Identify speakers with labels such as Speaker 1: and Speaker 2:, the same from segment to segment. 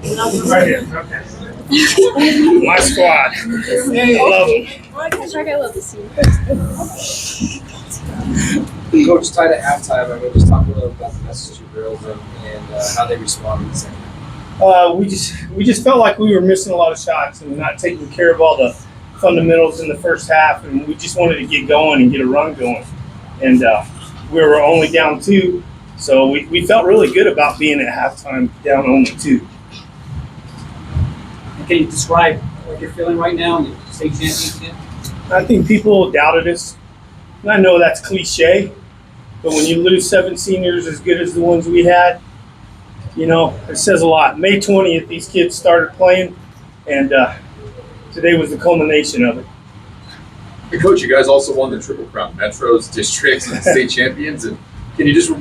Speaker 1: Right here. Okay. My squad. I love them.
Speaker 2: Coach, tied at halftime, I mean, just talk a little about the message you girls and how they responded to the second.
Speaker 1: We just felt like we were missing a lot of shots and not taking care of all the fundamentals in the first half, and we just wanted to get going and get a run going. And we were only down 2, so we felt really good about being at halftime down only 2.
Speaker 3: Can you describe what you're feeling right now in the state championship?
Speaker 1: I think people doubted us, and I know that's cliche, but when you lose 7 seniors as good as the ones we had, you know, it says a lot. May 20th, these kids started playing, and today was the culmination of it.
Speaker 4: Hey, Coach, you guys also won the Triple Crown Metros, districts, and state champions. And can you just,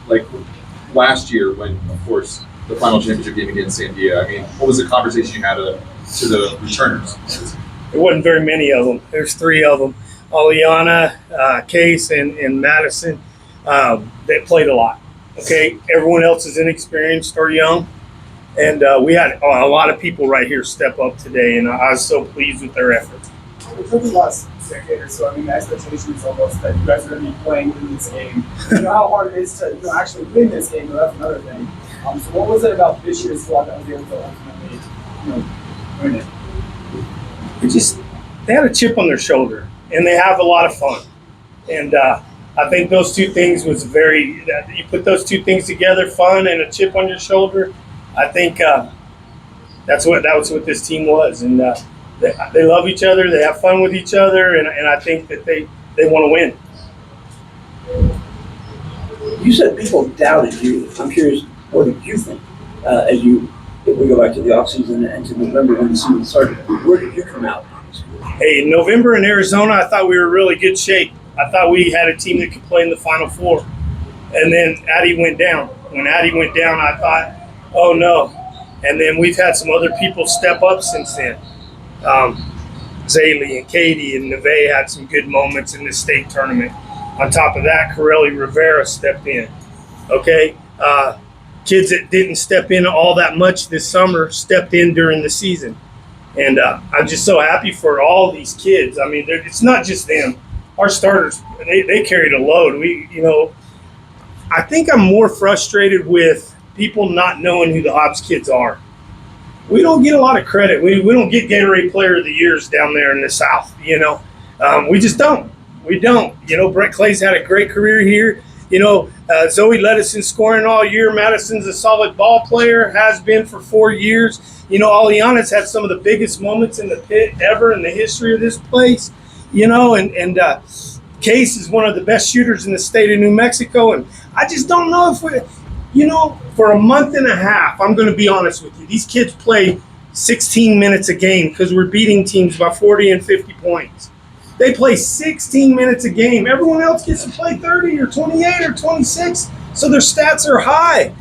Speaker 4: like last year when, of course, the final championship game against Sandia, I mean, what was the conversation you had to the returners?
Speaker 1: There wasn't very many of them. There's 3 of them. Aliana, Case, and Madison, they played a lot. Okay, everyone else is inexperienced or young. And we had a lot of people right here step up today, and I was so pleased with their efforts.
Speaker 5: For the last decade or so, I mean, the expectation is almost that you guys are going to be playing in this game. You know how hard it is to actually win this game, but that's another thing. So what was it about this year's squad that was able to ultimately, win it?
Speaker 1: They had a chip on their shoulder, and they have a lot of fun. And I think those 2 things was you put those 2 things together, fun and a chip on your shoulder. I think that was what this team was, and they love each other, they have fun with each other, and I think that they want to win.
Speaker 6: You said people doubted you. I'm curious, what did you think if we go back to the offseason and to November when the season started? Where did you come out?
Speaker 1: Hey, in November in Arizona, I thought we were in really good shape. I thought we had a team that could play in the Final Four, and then Addie went down. When Addie went down, I thought, oh no. And then we've had some other people step up since then. Zaylee and Katie and Neve had some good moments in this state tournament. On top of that, Corelli Rivera stepped in. Okay? Kids that didn't step in all that much this summer stepped in during the season. And I'm just so happy for all these kids. I mean, it's not just them. Our starters, they carried a load. I think I'm more frustrated with people not knowing who the Hobbs kids are. We don't get a lot of credit. We don't get Gatorade Player of the Years down there in the South, We just don't. We don't. Brett Clay's had a great career here. Zoe led us in scoring all year. Madison's a solid ball player, has been for 4 years. Aliana's had some of the biggest moments in the pit ever in the history of this place. And Case is one of the best shooters in the state of New Mexico. And I just don't know if for a month and a half, I'm going to be honest with you, these kids play 16 minutes a game because we're beating teams by 40 and 50 points. They play 16 minutes a game. Everyone else gets to play 30 or 28 or 26, so their stats are high.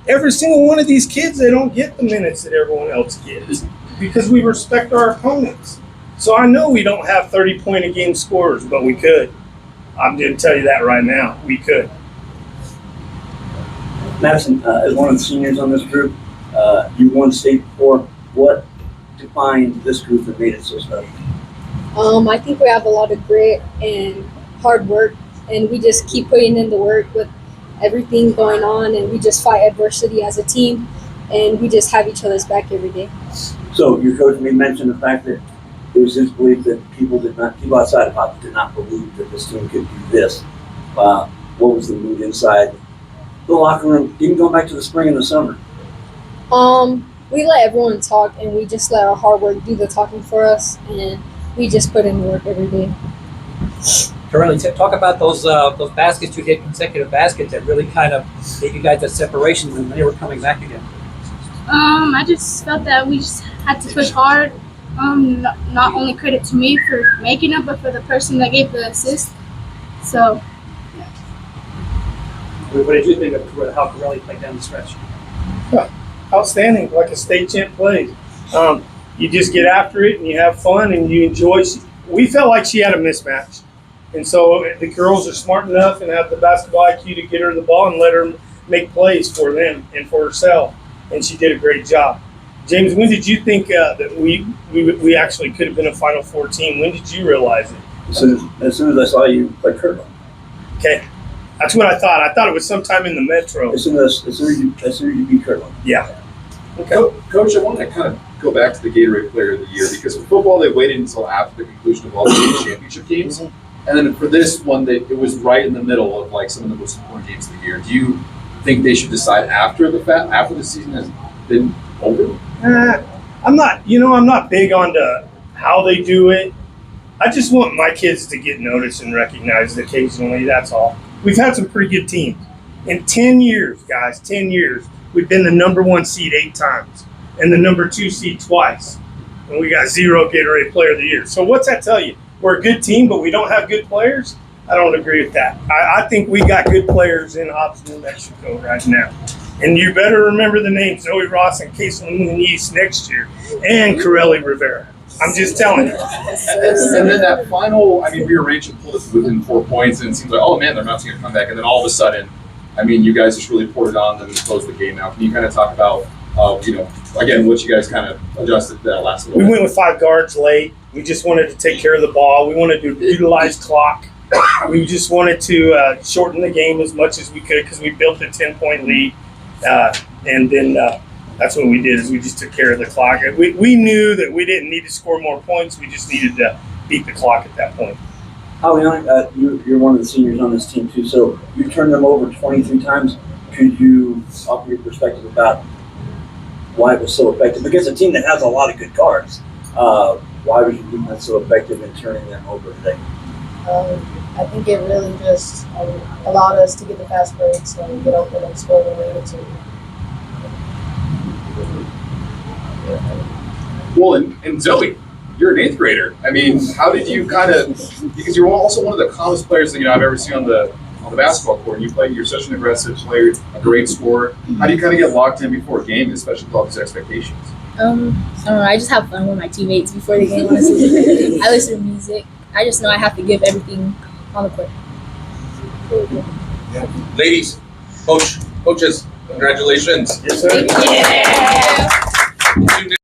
Speaker 1: Every single one of these kids, they don't get the minutes that everyone else gets because we respect our opponents. So I know we don't have 30-point-a-game scorers, but we could. I'm going to tell you that right now. We could.
Speaker 6: Madison, as one of the seniors on this group, you won state before. What defined this group that made it so special?
Speaker 7: I think we have a lot of grit and hard work, and we just keep putting in the work with everything going on, and we just fight adversity as a team, and we just have each other's back every day.
Speaker 6: So your coach may mention the fact that it was his belief that people outside of Hobbs did not believe that this team could do this. What was the mood inside the locker room, even going back to the spring and the summer?
Speaker 7: We let everyone talk, and we just let our hard work do the talking for us, and we just put in work every day.
Speaker 3: Corelli, talk about those baskets you hit, consecutive baskets that really kind of gave you guys that separation when they were coming back again.
Speaker 8: I just felt that we just had to push hard. Not only credit to me for making it, but for the person that gave the assist. So, yeah.
Speaker 3: What did you think of how Corelli played down the stretch?
Speaker 1: Outstanding, like a state champ plays. You just get after it and you have fun and you enjoy. We felt like she had a mismatch. And so the girls are smart enough and have the basketball IQ to get her the ball and let her make plays for them and for herself. and she did a great job. James, when did you think that we actually could have been a Final Four team? When did you realize it?
Speaker 6: As soon as I saw you play Kirtland.
Speaker 1: Okay, that's what I thought. I thought it was sometime in the Metro.
Speaker 6: As soon as you beat Kirtland.
Speaker 1: Yeah. Okay.
Speaker 4: Coach, I want to kind of go back to the Gatorade Player of the Year because for football they waited until after the conclusion of all the championship games, and then for this one it was right in the middle of like some of the most important games of the year. Do you think they should decide after the season has been over?
Speaker 1: I'm not big on how they do it. I just want my kids to get noticed and recognized occasionally. That's all. We've had some pretty good teams. In 10 years, guys, 10 years, we've been the number 1 seed 8 times and the number 2 seed twice. And we got 0 Gatorade Player of the Year. So what's that tell you? We're a good team, but we don't have good players? I don't agree with that. I think we got good players in Hobbs, New Mexico right now. And you better remember the names Zoe Ross and Caitlin Muniz next year and Corelli Rivera. I'm just telling you.
Speaker 4: And then that final, Rio Rancho pulled us within 4 points, and it seems like, oh man, they're not going to come back. And then all of a sudden, you guys just really poured it on them and closed the game out. Can you kind of talk about, again, what you guys kind of adjusted that last little
Speaker 1: We
Speaker 4: bit?
Speaker 1: went with 5 guards late. We just wanted to take care of the ball. We wanted to utilize clock. We just wanted to shorten the game as much as we could because we built a 10-point lead. And then that's what we did is we just took care of the clock. We knew that we didn't need to score more points. We just needed to beat the clock at that point.
Speaker 6: Aliana, you're one of the seniors on this team too, so you turned them over 23 times. Could you offer your perspective about why it was so effective? Because a team that has a lot of good guards, why was your defense so effective in turning them over today?
Speaker 9: I think it really just allowed us to get the fast breaks and get open and score when we needed to.
Speaker 4: Well, and Zoe, you're an 8th grader. How did you because you're also one of the calmest players that I've ever seen on the basketball court. You're such an aggressive player, a great scorer. How do you kind of get locked in before a game, especially with all these expectations?
Speaker 10: I don't know. I just have fun with my teammates before the game. Honestly, I listen to music. I just know I have to give everything on the court.
Speaker 11: Ladies, coaches, congratulations.
Speaker 1: Yes, sir.
Speaker 10: Thank you.